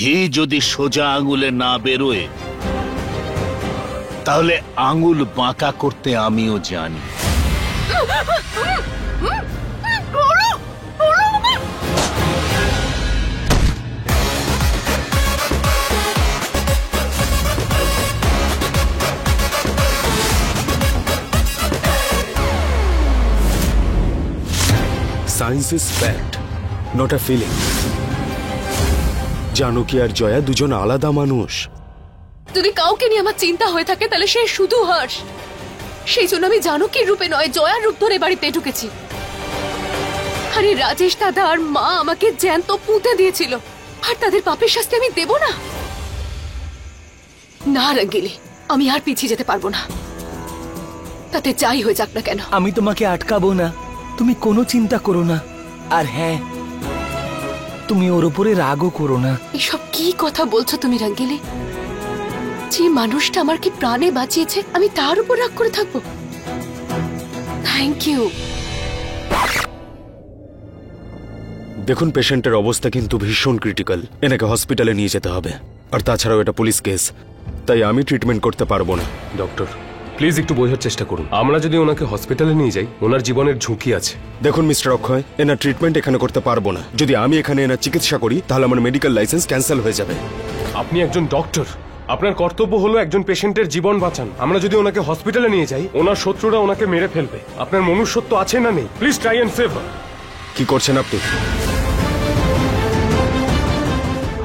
ঘি যদি সোজা আঙুলে না বেরোয় তাহলে আঙুল বাঁকা করতে আমিও জানি। Science is fact, not a feeling. Janaki আর জয়া দুজন আলাদা মানুষ। যদি কাউকে নিয়ে আমার চিন্তা হয়ে থাকে তাহলে সে শুধু হর্ষ। সেই জন্য আমি জানকীর রূপে নয়, জয়ার রূপ ধরে বাড়িতে ঢুকেছি। আরে রাজেশ দাদা আর মা আমাকে জ্যান্ত পুঁতে দিয়েছিল, আর তাদের পাপের শাস্তি আমি দেব না? না রঙ্গিলি, আমি আর পিছিয়ে যেতে পারবো না, তাতে যাই হয়ে যাক না কেন। আমি তোমাকে আটকাবো না, তুমি কোনো চিন্তা করো না। আর হ্যাঁ, তুমি ওর উপরে রাগও করো না। এসব কি কথা বলছো তুমি রঙ্গিলি? যে মানুষটা আমার কি প্রাণে বাঁচিয়েছে, আমি তার উপর রাগ করে থাকবো? Thank you. দেখুন, পেশেন্টের অবস্থা কিন্তু ভীষণ ক্রিটিক্যাল, এনাকে হসপিটালে নিয়ে যেতে হবে। আর তাছাড়াও এটা পুলিশ কেস, তাই আমি ট্রিটমেন্ট করতে পারবো না। ডক্টর প্লিজ একটু বোঝার চেষ্টা করুন। আমরা যদি ওনাকে হসপিটালে নিয়ে যাই, ওনার জীবনের ঝুঁকি আছে। দেখুন মিস্টার অক্ষয়, এনার ট্রিটমেন্ট এখানে করতে পারবো না। যদি আমি এখানে এনার চিকিৎসা করি তাহলে আমার মেডিকেল লাইসেন্স ক্যান্সেল হয়ে যাবে। আপনি একজন ডক্টর, আপনার কর্তব্য হলো একজন পেশেন্টের জীবন বাঁচান। আমরা যদি ওনাকে হসপিটালে নিয়ে যাই, ওনার শত্রুরা ওনাকে মেরে ফেলবে। আপনার মনুষ্যত্ব আছে না নেই? Please try and save. কি করছেন আপনি?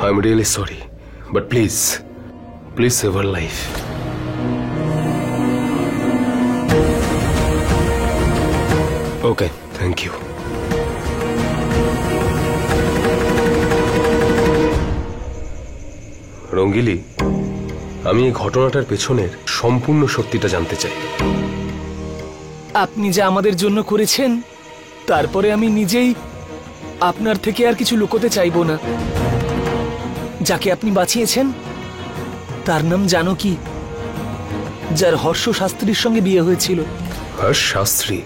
I am really sorry, but please please save her life. Okay, thank you. Rangili, আমি এই ঘটনাটার পেছনের সম্পূর্ণ সত্যিটা জানতে চাই। আপনি যা আমাদের জন্য করেছেন, তারপরে আমি নিজেই আপনার থেকে আর কিছু লুকোতে চাইবো না। যাকে আপনি বাঁচিয়েছেন তার নাম জানকী, যার হর্ষ শাস্ত্রীর সঙ্গে বিয়ে হয়েছিল। হর্ষ শাস্ত্রী?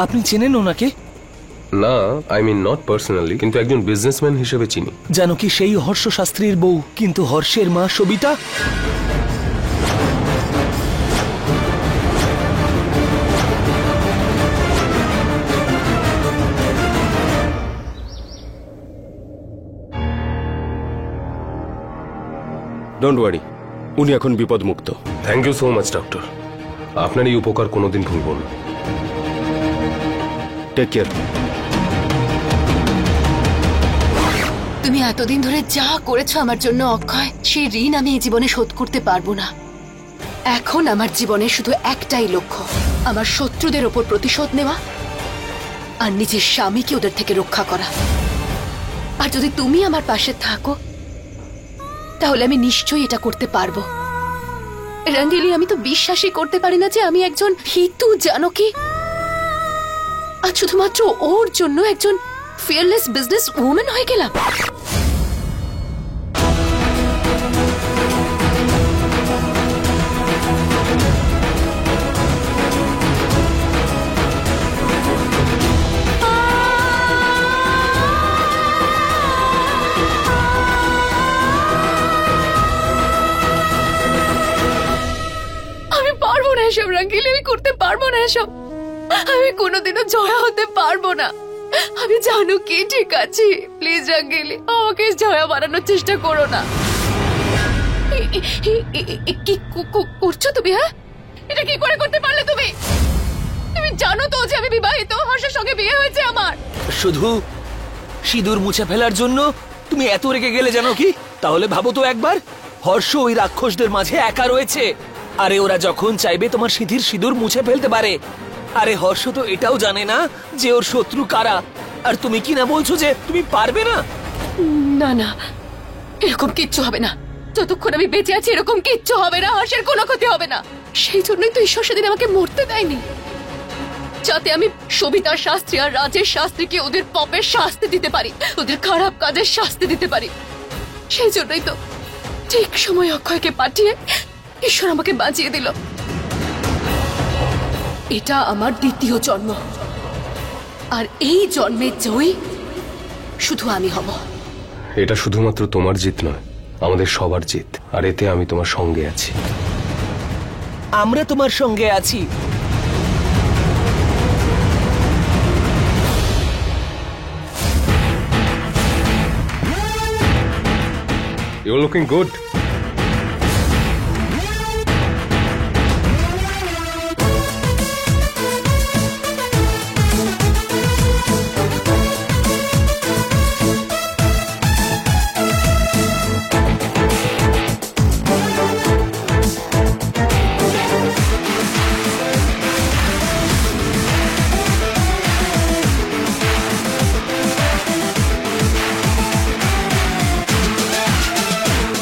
আপনি চেনেন ওনাকে? না, আই মিন নট পার্সোনালি, কিন্তু একজন বিজনেসম্যান হিসেবে চিনি। জানকী সেই হর্ষ শাস্ত্রীর বউ, কিন্তু হর্ষের মা সবিতা ডোন্ট ওয়ারি, উনি এখন বিপদমুক্ত। Thank you so much doctor, আপনার এই উপকার কোনোদিন ভুলব না। Take care. তুমি এতদিন ধরে যা করেছো আমার জন্য অক্ষয়, সেই ঋণ আমি এই জীবনে শোধ করতে পারবো না। এখন আমার জীবনে শুধু একটাই লক্ষ্য, আমার শত্রুদের ওপর প্রতিশোধ নেওয়া আর নিজের স্বামীকে ওদের থেকে রক্ষা করা। আর যদি তুমি আমার পাশে থাকো তাহলে আমি নিশ্চয়ই এটা করতে পারবো। রঙ্গিলি, আমি তো বিশ্বাসই করতে পারি না যে আমি একজন হিতু জানকী আর শুধুমাত্র ওর জন্য একজন ফিয়ারলেস বিজনেস ওম্যান হয়ে গেলাম। এসব রঙ্গিলি, আমি করতে পারবো না এসব। আমি কোনোদিনও জয়া হতে পারবো না। আমি জানো কি, ঠিক আছে? প্লিজ রঙ্গিলি, আমাকে জয়া বানানোর চেষ্টা করো না। কি করছো তুমি? হ্যাঁ, এটা কি করে করতে পারলে তুমি? তুমি জানো তো যে আমি বিবাহিত, হর্ষের সঙ্গে বিয়ে হয়েছে আমার। শুধু সিঁদুর মুছে ফেলার জন্য তুমি এত রেগে গেলে জানকী? তাহলে ভাবো তো একবার, হর্ষ ওই রাক্ষসদের মাঝে একা রয়েছে। আরে ওরা যখন চাইবে তোমার সিঁথির সিঁদুর মুছে ফেলতে পারে। আরে হর্ষ তো এটাও জানে না যে ওর শত্রু কারা। আর তুমি কি না বলছো যে তুমি পারবে না? না না, এরকম কিচ্ছু হবে না। যতক্ষণ আমি বেঁচে আছি এরকম কিচ্ছু হবে না, হর্ষের কোনো ক্ষতি হবে না। সেই জন্যই তো ঈশ্বর সেদিন আমাকে মরতে দেয়নি, যাতে আমি সবিতা শাস্ত্রী আর রাজেশ শাস্ত্রীকে ওদের পাপের শাস্তি দিতে পারি, ওদের খারাপ কাজের শাস্তি দিতে পারি। সেই জন্যই তো ঠিক সময় অক্ষয়কে পাঠিয়ে ঈশ্বর আমাকে বাঁচিয়ে দিল। এটা আমার দ্বিতীয় জন্ম, আর এই জন্মের জয়ী শুধু আমি হব। এটা শুধুমাত্র তোমার জিত নয়, আমাদের সবার জিত, আর এতে আমি তোমার সঙ্গে আছি। আমরা তোমার সঙ্গে আছি। You're looking good.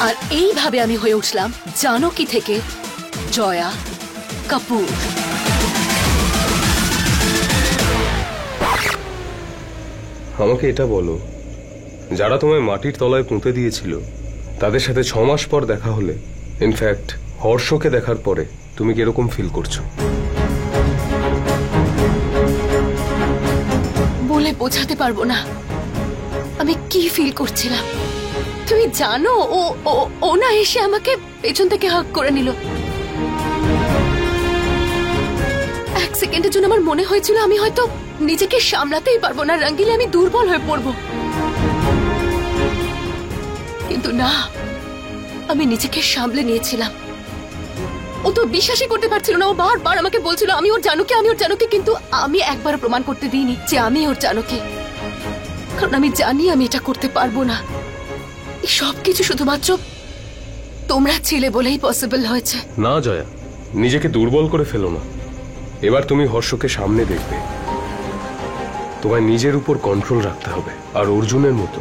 আর এইভাবে আমি হয়ে উঠলাম জানকী থেকে জয়া কাপুর। আমাকে এটা বলো, যারা তোমায় মাটির তলায় পুঁতে দিয়েছিল তাদের সাথে 6 মাস পর দেখা হলে, ইনফ্যাক্ট হর্ষকে দেখার পরে তুমি কিরকম ফিল করছো? বলে বোঝাতে পারবো না আমি কি ফিল করছিলাম। তুমি জানো ও ও ও না এসে আমাকে পেছন থেকে হাগ করে নিল। এক সেকেন্ডের জন্য আমার মনে হয়েছিল আমি হয়তো নিজেকে সামলাতেই পারবো না, রঙ্গিলে আমি দুর্বল হয়ে পড়বো। কিন্তু না, আমি নিজেকে সামলে নিয়েছিলাম। ও তো বিশ্বাসই করতে পারছিল না। ও বারবার আমাকে বলছিল আমি ওর জানকী, আমি ওর জানকী, কিন্তু আমি একবার প্রমাণ করতে দিইনি যে আমি ওর জানকী, কারণ আমি জানি আমি এটা করতে পারবো না। এই সবকিছু শুধুমাত্র তোমরা ছিলে বলেই পসিবল হয়েছে। না জয়া, নিজেকে দুর্বল করে ফেলো না। এবার তুমি হর্ষকে সামনে দেখবে। তোমায় নিজের উপর কন্ট্রোল রাখতে হবে, আর অর্জুনের মতো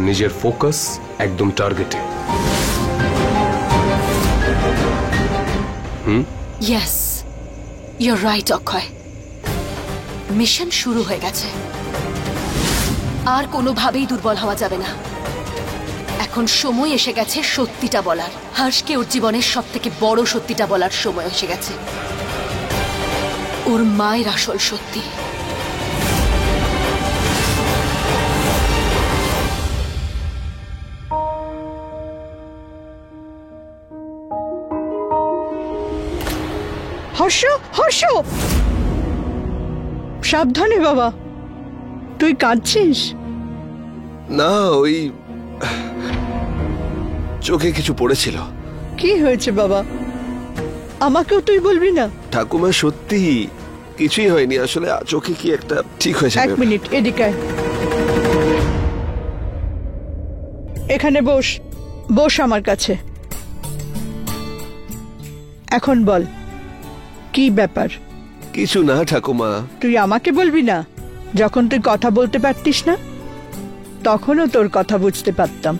নিজের ফোকাস একদম টার্গেটে। Yes, your right Akshay. Mission শুরু হয়ে গেছে, আর কোনোভাবেই দুর্বল হওয়া যাবে না। এখন সময় এসে গেছে সত্যিটা বলার। হর্ষকে ওর জীবনের সব থেকে বড় সত্যিটা বলার সময় এসে গেছে। ওর মায়ের আসল সত্যি। হর্ষ, হর্ষ, সাবধানে বাবা। তুই কাঁদছিস? না, ওই চোখে কিছু পড়েছিল। কি হয়েছে বাবা? আমাকেও তুই বলবি না? ঠাকুমা, সত্যি কিছুই হয়নি আসলে। চোখে কি একটা ঠিক হয়ে এক যাবে। মিনিট, এদিকে আয়। এখানে বস, বস আমার কাছে। এখন বল, কি ব্যাপার? কিছু না ঠাকুমা। তুই আমাকে বলবি না? যখন তুই কথা বলতে পারতিস না তখনও তোর কথা বুঝতে পারতাম।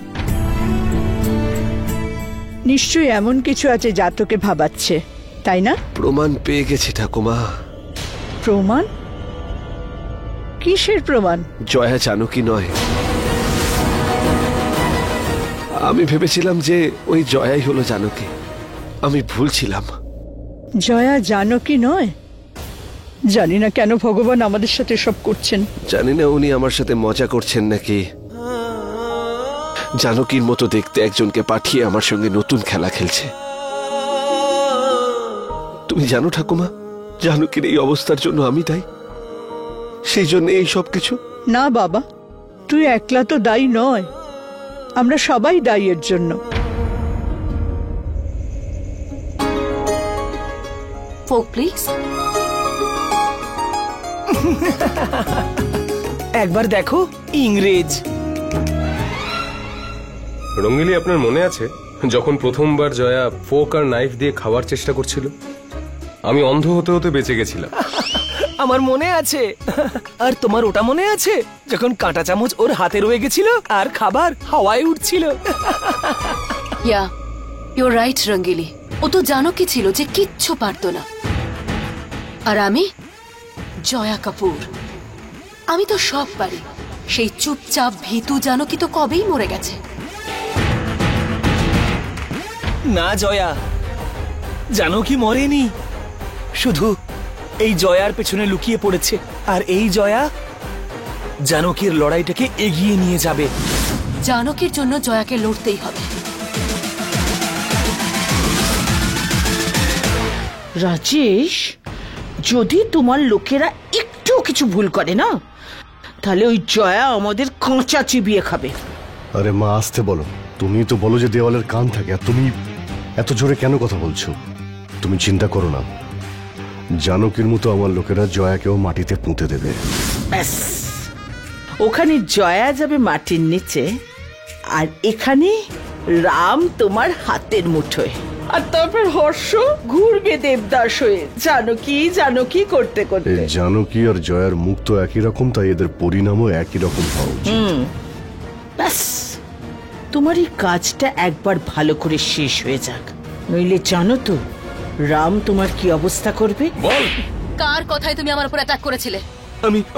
নিশ্চয়ই এমন কিছু আছে যা তোকে ভাবাচ্ছে, তাই না? প্রমাণ পেয়ে গেছি ঠাকুমা। প্রমাণ? কিসের প্রমাণ? জয়া জানকী নয়। আমি ভেবেছিলাম যে ওই জয়াই হলো জানকী। আমি ভুল ছিলাম। জয়া জানকী নয়? জানি না কেন ভগবান আমাদের সাথে সব করছেন। জানি না উনি আমার সাথে মজা করছেন নাকি জানকীর মতো দেখতে একজনকে পাঠিয়ে আমার সঙ্গে নতুন খেলা খেলছে। তুমি জানো ঠাকুমা, জানকীর এই অবস্থার জন্য আমি দায়ী। সেই জন্য এই সব কিছু। না বাবা, তুই একলা তো দায়ী নয়, আমরা সবাই দায়ী এর জন্য। Folk please. একবার দেখো, ইংরেজ। রঙ্গিলি, আপনার মনে আছে যখন প্রথমবার জয়া ফোক আর নাইফ দিয়ে খাওয়ার চেষ্টা করছিল? আমি অন্ধ হতে হতে বেঁচে গেছিলাম। আমার মনে আছে। আর তোমার ওটা মনে আছে যখন কাঁটা চামচ ওর হাতে রয়ে গেছিল আর খাবার হাওয়ায় উঠছিল? ইয়া, ইউর রাইট রঙ্গিলি। ও তো জানকী ছিল যে কিচ্ছু পারতো না। আর আমি জয়া কাপুর, আমি তো সব পারি। সেই চুপচাপ ভীতু জানকী তো কবেই মরে গেছে। না জয়া, জানকী মরেনি, শুধু এই জয়ার পেছনে লুকিয়ে পড়েছে। আর এই জয়া জানকীর লড়াইটাকে এগিয়ে নিয়ে যাবে। জানকীর জন্য জয়াকে লড়তেই হবে। রাজেশ, যদি তোমার লোকেরা একটু কিছু ভুল করে না, তাহলে ওই জয়া আমাদের কাঁচা চিবিয়ে খাবে। আরে মা, আসতে বলো। তুমি তো বলো যে দেওয়ালের কান থাকে, আর তুমি এত জোরে কেন কথা বলছো? তুমি চিন্তা করো না, জানকীর মতো আমার লোকেরা জয়াকেও মাটিতে পুঁতে দেবে। ব্যাস, ওখানে জয়া যাবে মাটির নিচে, আর এখানে রাম তোমার হাতের মুঠোয়, আর তারপর হর্ষ ঘুরবে দেবদাস হয়ে জানকী জানকী করতে এই করতে। জানকী আর জয়ার মুখ তো একই রকম, তাই এদের পরিণামও একই রকম হওয়া উচিত। ব্যাস, তোমার এই কাজটা একবার ভালো করে শেষ হয়ে যাক, নইলে জানো তো রাম তোমার কি অবস্থা করবে। বল। কার কথায় তুমি আমার উপর অ্যাটাক করেছিলে?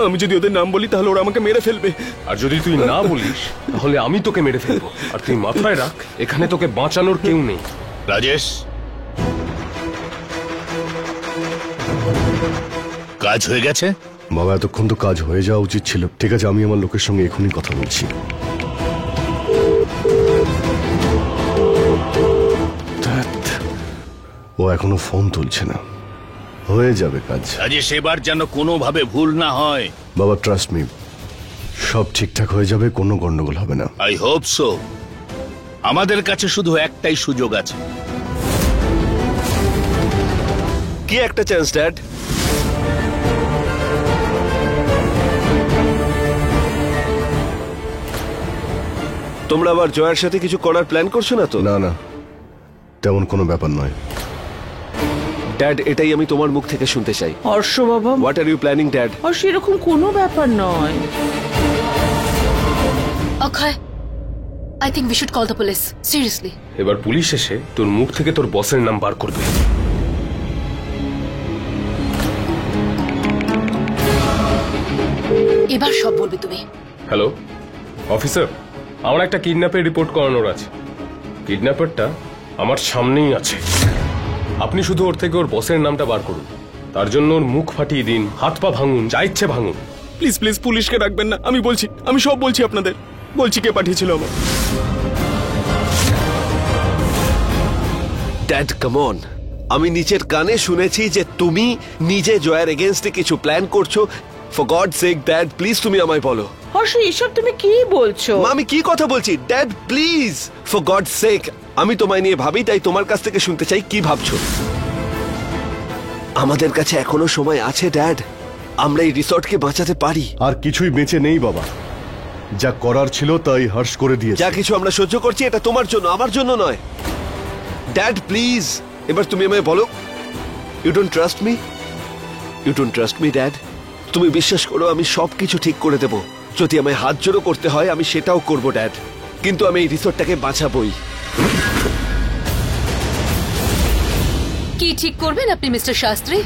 আমি যদি ওদের নাম বলি তাহলে ওরা আমাকে মেরে ফেলবে। আর যদি তুই না বলিস তাহলে আমি তোকে মেরে ফেলবো। আর তুই মাথায় রাখ, এখানে তোকে বাঁচানোর কেউ নেই। রাজেশ, কাজ হয়ে গেছে? বাবা, এতক্ষণ তো কাজ হয়ে যাওয়া উচিত ছিল। ঠিক আছে, আমি আমার লোকের সঙ্গে এখনই কথা বলছি। ধ্যাৎ, ও এখনো ফোন তুলছে না। হয়ে যাবে কাজ। রাজেশ, এবার যেন কোনোভাবে ভুল না হয়। বাবা, ট্রাস্ট মি, সব ঠিকঠাক হয়ে যাবে, কোনো গন্ডগোল হবে না। I hope so. আমাদের কাছে শুধু একটাই সুযোগ আছে। কি একটা চান্স ড্যাড? তোমরা আবার জয়ার সাথে কিছু করার প্ল্যান করছো না তো? না না, তেমন কোনো ব্যাপার নয়। ড্যাড, এটাই আমি তোমার মুখ থেকে শুনতে চাই। হর্ষ বাবা, what are you planning dad? Harsh, এরকম কোনো ব্যাপার নয়। Akshay, I think we should call the police, seriously. এবার পুলিশ এসে তোর মুখ থেকে তোর বসের নাম বার করবে। এবার সব বলবে তুমি। হ্যালো অফিসার, আমার একটা কিডন্যাপের রিপোর্ট করানোর আছে। কিডন্যাপারটা আমার সামনেই আছে। আপনি শুধু ওর থেকে ওর বসের নামটা বার করুন। তার জন্য ওর মুখ ফাটিয়ে দিন, হাত পা ভাঙুন, যা ইচ্ছে ভাঙুন। প্লিজ প্লিজ পুলিশকে ডাকবেন না, আমি বলছি, আমি সব বলছি আপনাদের। বলছি কে পাঠিয়েছিল আমার। ড্যাড কাম অন, আমি নিচের কানে শুনেছি যে তুমি নিজে জয়ার এগেইনস্টে কিছু প্ল্যান করছো। For God sake dad, please তুমি আমায় বলো। হর্ষ, এসব তুমি কি বলছো? মা, আমি কি কথা বলছি? Dad please, for God sake, আমি তোমায় নিয়ে ভাবি, তাই তোমার কাছ থেকে শুনতে চাই কি ভাবছো। আমাদের কাছে এখনো সময় আছে ড্যাড, আমরা এই রিসর্টকে বাঁচাতে পারি। আর কিছুই বেঁচে নেই বাবা, যা করার ছিল তাই হর্ষ করে দিয়েছে। যা কিছু আমরা সহ্য করছি এটা তোমার জন্য, আমার জন্য নয়। ড্যাড প্লিজ, এবার তুমি আমায় বলো, you don't trust me? You don't trust me dad? তুমি বিশ্বাস করো আমি সবকিছু ঠিক করে দেব। যদি আমায় হাত জোড়ো করতে হয় আমি সেটাও করব ড্যাড, কিন্তু আমি এই রিসর্টটাকে বাঁচাবই। কি ঠিক করবেন আপনি মিস্টার শাস্ত্রী?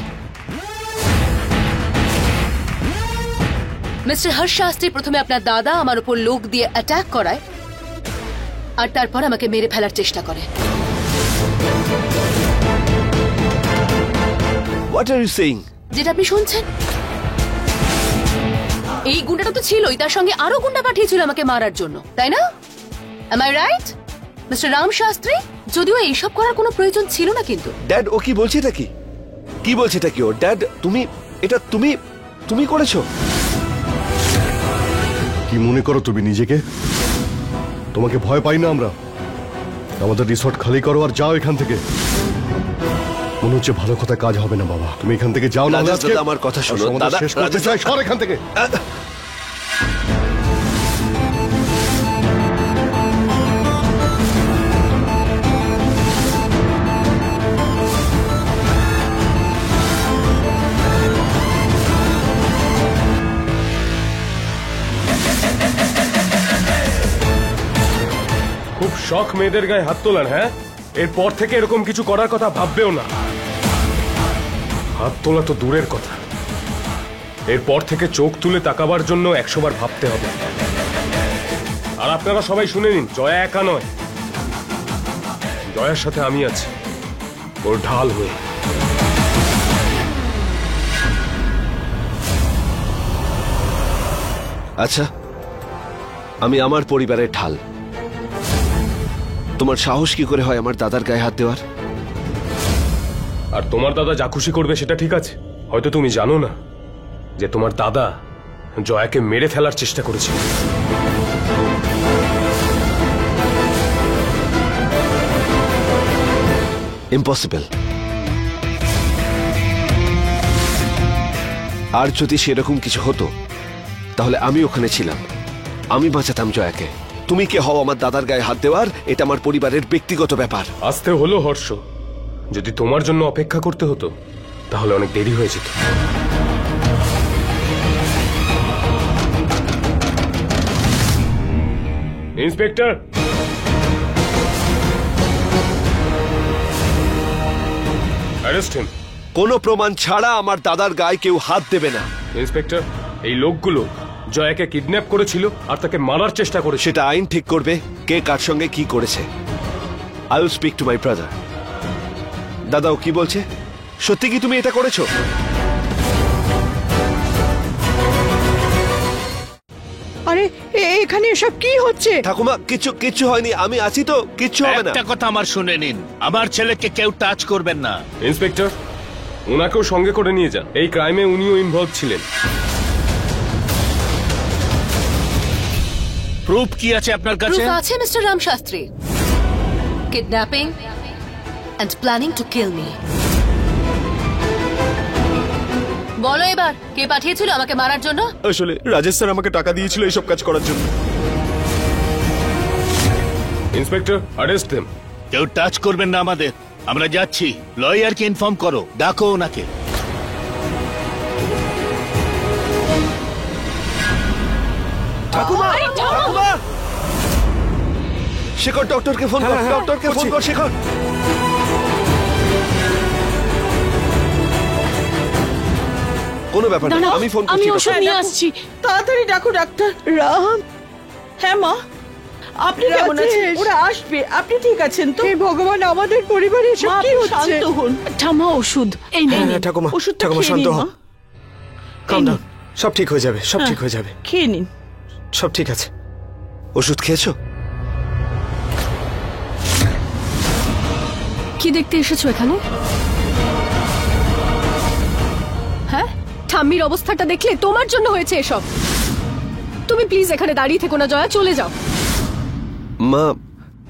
মিস্টার হর্ষ শাস্ত্রী প্রথমে আপনার দাদা আমার উপর লোক দিয়ে অ্যাটাক করায়, আর তারপর আমাকে মেরে ফেলার চেষ্টা করে। What are you saying? যেটা আপনি শুনছেন, এই গুন্ডাটা তো ছিলই, তার সঙ্গে আরো গুন্ডা পাঠিয়েছিল আমাকে মারার জন্য, তাই না? Am I right mister Ram Shastri? যদিও এইসব করার কোনো প্রয়োজন ছিল না, কিন্তু ড্যাড ও কি বলছে এটা কি বলছে এটা কি ও? ড্যাড তুমি এটা তুমি করেছো? কি মনে করো তুমি নিজেকে? তোমাকে ভয় পাই না আমরা। আমাদের রিসর্ট খালি করো আর যাও এখান থেকে। মনে হচ্ছে ভালো কথা কাজ হবে না বাবা, তুমি এখান থেকে যাও না। দাদা, আমার কথা শোনো দাদা, শেষ করতে চাই, সর এখান থেকে। খুব শখ মেয়েদের গায়ে হাত তোলার, হ্যাঁ? এরপর থেকে এরকম কিছু করার কথা ভাববেও না। হাত তোলা তো দূরের কথা, এরপর থেকে চোখ তুলে তাকাবার জন্য 100 বার ভাবতে হবে। আর আপনারা সবাই শুনে নিন, জয়া একা নয়, জয়ার সাথে আমি আছি, ওর ঢাল হয়ে। আচ্ছা, আমি আমার পরিবারের ঢাল। তোমার সাহস কি করে হয় আমার দাদার গায়ে হাত দেওয়ার? আর তোমার দাদা যা খুশি করবে সেটা ঠিক আছে। হয়তো তুমি জানো না যে তোমার দাদা জয়াকে মেরে ফেলার চেষ্টা করেছিল। ইম্পসিবল। আর যদি সেরকম কিছু হতো তাহলে আমি ওখানে ছিলাম, আমি বাঁচাতাম জয়াকে। তুমি কে হও আমার দাদার গায়ে হাত দেওয়ার? এটা আমার পরিবারের ব্যক্তিগত ব্যাপার। আসতে হলো হর্ষ, যদি তোমার জন্য অপেক্ষা করতে হতো তাহলে অনেক দেরি হয়ে যেত। Inspector, arrest him. কোনো প্রমাণ ছাড়া আমার দাদার গায়ে কেউ হাত দেবে না। ইন্সপেক্টর, এই লোকগুলো জয়াকে কিডন্যাপ করেছিল আর তাকে মারার চেষ্টা করেছে। সেটা আইন ঠিক করবে কে কার সঙ্গে কি করেছে। I will speak to my brother. দাদাও কি বলছে? সত্যি কি তুমি এটা করেছো? আরে এখানে এসব কি হচ্ছে? ঠাকুমা কিচ্ছু হয়নি, আমি আছি তো, কিচ্ছু হবে না। একটা কথা আমার শুনে নিন, আমার ছেলেকে কেউ টাচ করবেন না। ইন্সপেক্টর, ওনাকেও সঙ্গে করে নিয়ে যান, এই ক্রাইমে উনিও ইনভলভ ছিলেন। প্রুফ কি আছে আপনার কাছে? প্রুফ আছে mister Ram Shastri. Kidnapping and planning to kill me. বলো এবার কে পাঠিয়েছিল আমাকে মারার জন্য? আসলে রাজেশ স্যার আমাকে টাকা দিয়েছিল এইসব কাজ করার জন্য। Inspector, arrest them. কেউ টাচ করবেন না আমাদের, আমরা যাচ্ছি। লয়ারকে ইনফর্ম করো, ডাকো ওনাকে। ঠাকুমা, ঠাকুমা! শেখর, ডক্টরকে ফোন কর, ডক্টরকে ফোন কর শেখর। কোনো ব্যাপার না, আমি ফোন করছি। ওষুধ নিয়ে আসছি, তাড়াতাড়ি ডাকো ডাক্তার। রাম, হ্যাঁ মা, আপনি কেমন আছেন? ওরা আসবে, আপনি ঠিক আছেন তো? হে ভগবান, আমাদের পরিবারে এসব মা, কি আপনি হচ্ছে? শান্ত হন। ঠাম্মা ওষুধ এই নেই। ঠাকুমা, ওষুধটা ঠাকুমা খেয়ে শান্ত নিন, হও। মা। কাম ডাউন, সব ঠিক হয়ে যাবে, সব ঠিক হয়ে যাবে, খেয়ে নিন। সব ঠিক আছে। ওষুধ খেয়েছো? কি দেখতে এসেছো এখানে? হ্যাঁ, ঠাম্মির অবস্থাটা দেখলে তোমার জন্য হয়েছে এসব। তুমি প্লিজ এখানে দাঁড়িয়ে থেকো না জয়া, চলে যাও। মা,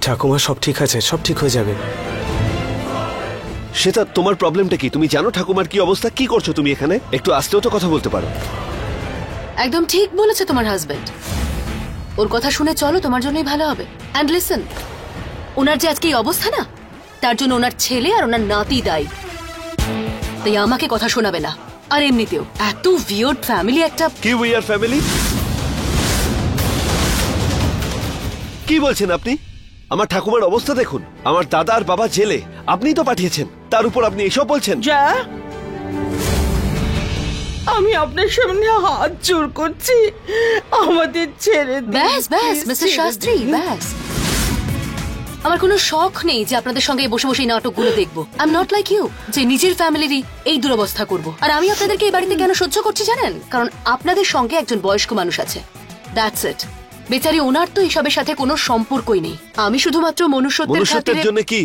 ঠাকুমা সব ঠিক আছে, সব ঠিক হয়ে যাবে। সেটা তোমার প্রবলেমটা কি? তুমি জানো ঠাকুমার কি অবস্থা? কি করছো তুমি এখানে? একটু আস্তেও তো কথা বলতে পারো। একদম ঠিক বলেছে তোমার হাজবেন্ড। ওর কথা শুনে চলো, তোমার জন্যই ভালো হবে। অ্যান্ড লিসেন, ওনার যে আজকে এই অবস্থা না, তার জন্য ওনার ছেলে আর ওনার নাতি দায়ী। তাই আমাকে কথা শোনাবে না। আর এমনিতেও এত উইয়ার্ড ফ্যামিলি একটা। কি উইয়ার ফ্যামিলি? কি বলছেন আপনি? আমার ঠাকুমার অবস্থা দেখুন, আমার দাদা আর বাবা জেলে, আপনিই তো পাঠিয়েছেন, তার উপর আপনি এসব বলছেন? যা, আমি আপনার সামনে হাত জোড় করছি, আমাদের ছেড়ে দিন। ব্যাস ব্যাস মিস্টার শাস্ত্রী, ব্যাস। আমার কোনো শখ নেই যে আপনাদের সঙ্গে বসে বসে এই নাটকগুলো দেখবো। I am not like you যে নিজের ফ্যামিলিরই এই দুরবস্থা করব। আর আমি আপনাদেরকে এই বাড়িতে কেন সহ্য করছি জানেন? কারণ আপনাদের সঙ্গে একজন বয়স্ক মানুষ আছে, দ্যাটস ইট। বেচারি ওনার তো এসবের সাথে কোনো সম্পর্কই নেই। আমি শুধুমাত্র মনুষ্যত্বের মনুষ্যত্বের খাতিরে। জন্য কি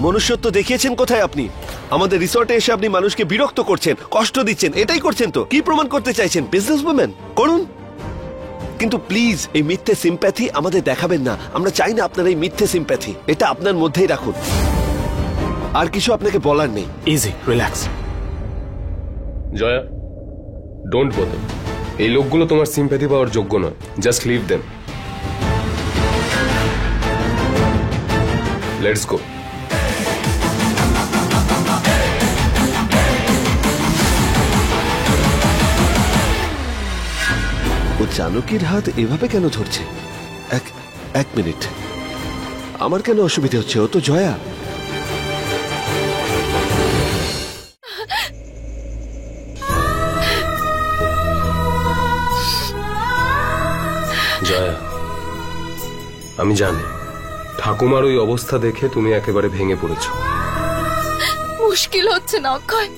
মনুষ্যত্ব দেখিয়েছেন কোথায় আপনি? আমাদের রিসর্টে এসে আপনি মানুষকে বিরক্ত করছেন, কষ্ট দিচ্ছেন, এটাই করছেন তো? কি প্রমাণ করতে চাইছেন? বিজনেস ওম্যান করুন, কিন্তু প্লিজ এই মিথ্যে সিম্প্যাথি আমাদের দেখাবেন না। আমরা চাই না আপনার এই মিথ্যে সিম্প্যাথি, এটা আপনার মধ্যেই রাখুন। আর কিছু আপনাকে বলার নেই। Easy, relax. জয়া, ডোন্ট বদল। এই লোকগুলো তোমার সিম্প্যাথি পাওয়ার যোগ্য নয়, just leave them. Let's go. ও জানকীর হাত এভাবে কেন ধরছে? এক মিনিট, আমার কেন অসুবিধা হচ্ছে? ও তো জয়া। জয়া, আমি জানি ঠাকুমার ওই অবস্থা দেখে তুমি একেবারে ভেঙে পড়েছো। মুশকিল হচ্ছে না অক্ষয়,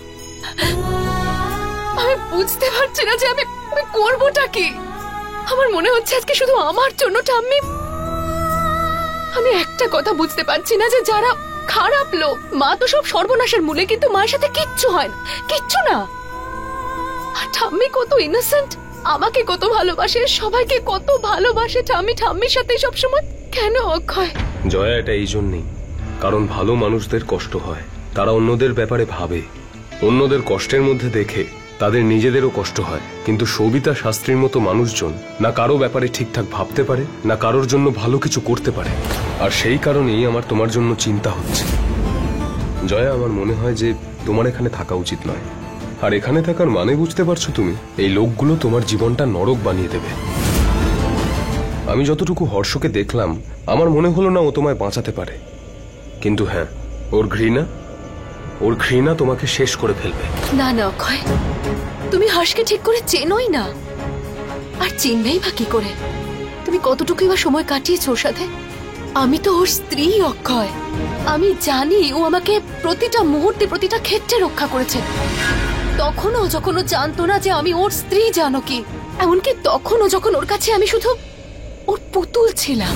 আমি বুঝতে পারছি না যে আমি করবোটা কি। আমার মনে হচ্ছে আজকে শুধু আমার জন্য ঠাম্মি। আমি একটা কথা বুঝতে পারছি না যে যারা খারাপ লোক। মা তো সব সর্বনাশের মূলে, কিন্তু মায়ের সাথে কিচ্ছু হয় না, কিচ্ছু না। আর ঠাম্মি কত ইনোসেন্ট, আমাকে কত ভালোবাসে, সবাইকে কত ভালোবাসে। ঠাম্মির সাথে সবসময়। কেন অক্ষয়? জয়া, এটা এই জন্যই কারণ ভালো মানুষদের কষ্ট হয়, তারা অন্যদের ব্যাপারে ভাবে, অন্যদের কষ্টের মধ্যে দেখে তাদের নিজেদেরও কষ্ট হয়। কিন্তু সবিতা শাস্ত্রীর মতো মানুষজন না কারো ব্যাপারে ঠিকঠাক ভাবতে পারে, না কারোর জন্য ভালো কিছু করতে পারে। আর সেই কারণেই আমার তোমার জন্য চিন্তা হচ্ছে। জয়া, আমার মনে হয় যে তোমার এখানে থাকা উচিত নয়। আর এখানে থাকার মানে বুঝতে পারছো তুমি? এই লোকগুলো তোমার জীবনটা নরক বানিয়ে দেবে। আমি যতটুকু হর্ষকে দেখলাম, আমার মনে হলো না ও তোমায় বাঁচাতে পারে। কিন্তু হ্যাঁ, ওর ঘৃণা তোমাকে শেষ করে ফেলবে। না না অক্ষয়, তুমি হর্ষকে ঠিক করে চেনোই না। আর চিনবেই বা কি করে? তুমি কতটুকুই বা সময় কাটিয়েছো ওর সাথে? আমি তো ওর স্ত্রী অক্ষয়। আমি জানি ও আমাকে প্রতিটা মুহূর্তে, প্রতিটা ক্ষেত্রে রক্ষা করেছে। তখনও যখন ও জানতো না যে আমি ওর স্ত্রী, জানো কি, এমনকি তখনও যখন ওর কাছে আমি শুধু ওর পুতুল ছিলাম।